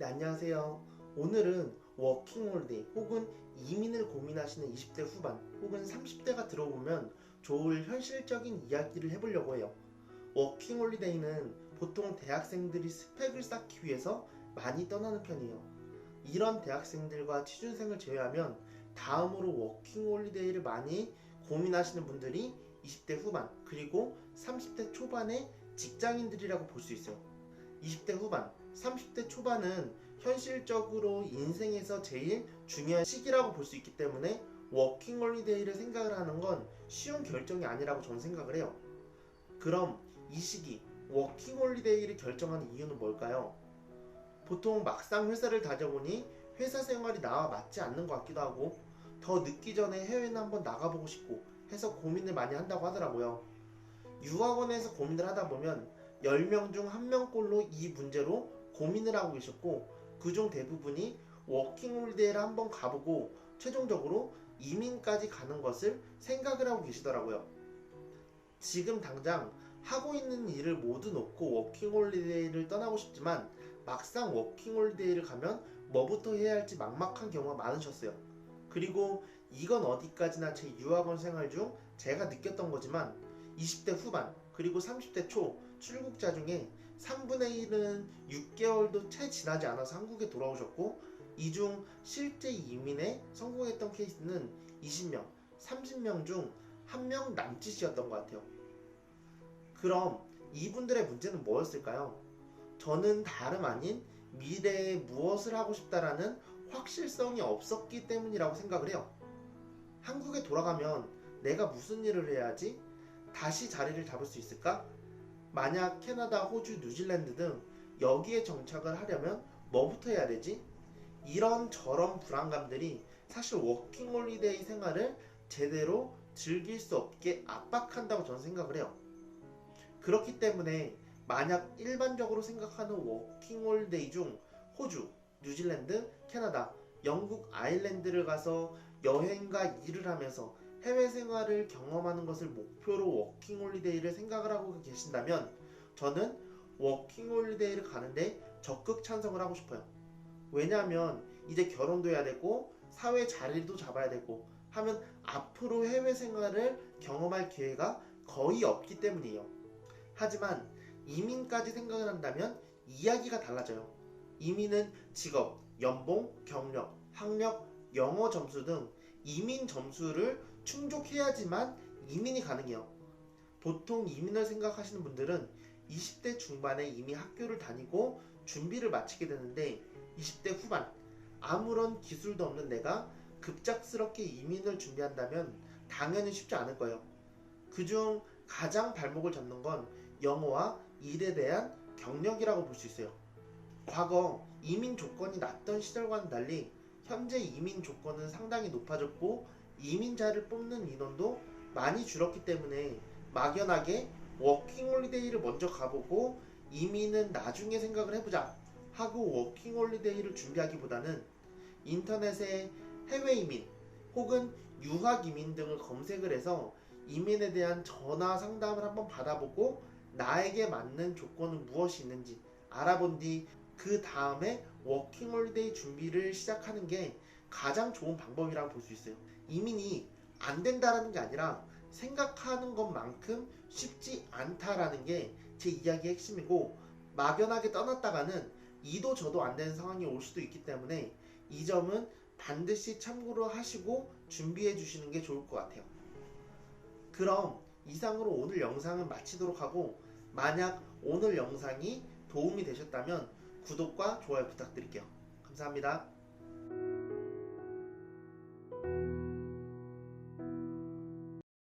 네, 안녕하세요. 오늘은 워킹홀리데이 혹은 이민을 고민하시는 20대 후반 혹은 30대가 들어보면 좋을 현실적인 이야기를 해보려고 해요. 워킹홀리데이는 보통 대학생들이 스펙을 쌓기 위해서 많이 떠나는 편이에요. 이런 대학생들과 취준생을 제외하면 다음으로 워킹홀리데이를 많이 고민하시는 분들이 20대 후반 그리고 30대 초반의 직장인들이라고 볼 수 있어요. 20대 후반, 30대 초반은 현실적으로 인생에서 제일 중요한 시기라고 볼 수 있기 때문에 워킹홀리데이를 생각을 하는 건 쉬운 결정이 아니라고 저는 생각을 해요. 그럼 이 시기 워킹홀리데이를 결정하는 이유는 뭘까요? 보통 막상 회사를 다녀보니 회사 생활이 나와 맞지 않는 것 같기도 하고 더 늦기 전에 해외는 한번 나가보고 싶고 해서 고민을 많이 한다고 하더라고요. 유학원에서 고민을 하다 보면 10명 중 1명꼴로 이 문제로 고민을 하고 계셨고 그중 대부분이 워킹홀리데이를 한번 가보고 최종적으로 이민까지 가는 것을 생각을 하고 계시더라고요. 지금 당장 하고 있는 일을 모두 놓고 워킹홀리데이를 떠나고 싶지만 막상 워킹홀리데이를 가면 뭐부터 해야 할지 막막한 경우가 많으셨어요. 그리고 이건 어디까지나 제 유학원 생활 중 제가 느꼈던 거지만 20대 후반 그리고 30대 초 출국자 중에 3분의 1은 6개월도 채 지나지 않아서 한국에 돌아오셨고 이 중 실제 이민에 성공했던 케이스는 20명, 30명 중 1명 남짓이었던 것 같아요. 그럼 이분들의 문제는 뭐였을까요? 저는 다름 아닌 미래에 무엇을 하고 싶다라는 확실성이 없었기 때문이라고 생각을 해요. 한국에 돌아가면 내가 무슨 일을 해야지? 다시 자리를 잡을 수 있을까? 만약 캐나다, 호주, 뉴질랜드 등 여기에 정착을 하려면 뭐부터 해야 되지? 이런저런 불안감들이 사실 워킹홀리데이 생활을 제대로 즐길 수 없게 압박한다고 저는 생각을 해요. 그렇기 때문에 만약 일반적으로 생각하는 워킹홀리데이 중 호주, 뉴질랜드, 캐나다, 영국, 아일랜드를 가서 여행과 일을 하면서 해외 생활을 경험하는 것을 목표로 워킹홀리데이를 생각을 하고 계신다면 저는 워킹홀리데이를 가는데 적극 찬성을 하고 싶어요. 왜냐하면 이제 결혼도 해야 되고 사회 자리도 잡아야 되고 하면 앞으로 해외 생활을 경험할 기회가 거의 없기 때문이에요. 하지만 이민까지 생각을 한다면 이야기가 달라져요. 이민은 직업, 연봉, 경력, 학력, 영어 점수 등 이민 점수를 충족해야지만 이민이 가능해요. 보통 이민을 생각하시는 분들은 20대 중반에 이미 학교를 다니고 준비를 마치게 되는데 20대 후반, 아무런 기술도 없는 내가 급작스럽게 이민을 준비한다면 당연히 쉽지 않을 거예요. 그중 가장 발목을 잡는 건 영어와 일에 대한 경력이라고 볼 수 있어요. 과거 이민 조건이 낮던 시절과는 달리 현재 이민 조건은 상당히 높아졌고 이민자를 뽑는 인원도 많이 줄었기 때문에 막연하게 워킹홀리데이를 먼저 가보고 이민은 나중에 생각을 해보자 하고 워킹홀리데이를 준비하기보다는 인터넷에 해외 이민 혹은 유학 이민 등을 검색을 해서 이민에 대한 전화 상담을 한번 받아보고 나에게 맞는 조건은 무엇이 있는지 알아본 뒤 그 다음에 워킹홀리데이 준비를 시작하는 게 가장 좋은 방법이라고 볼 수 있어요. 이민이 안 된다라는 게 아니라 생각하는 것만큼 쉽지 않다라는 게 제 이야기의 핵심이고 막연하게 떠났다가는 이도 저도 안 되는 상황이 올 수도 있기 때문에 이 점은 반드시 참고를 하시고 준비해 주시는 게 좋을 것 같아요. 그럼 이상으로 오늘 영상은 마치도록 하고 만약 오늘 영상이 도움이 되셨다면 구독과 좋아요 부탁드릴게요. 감사합니다.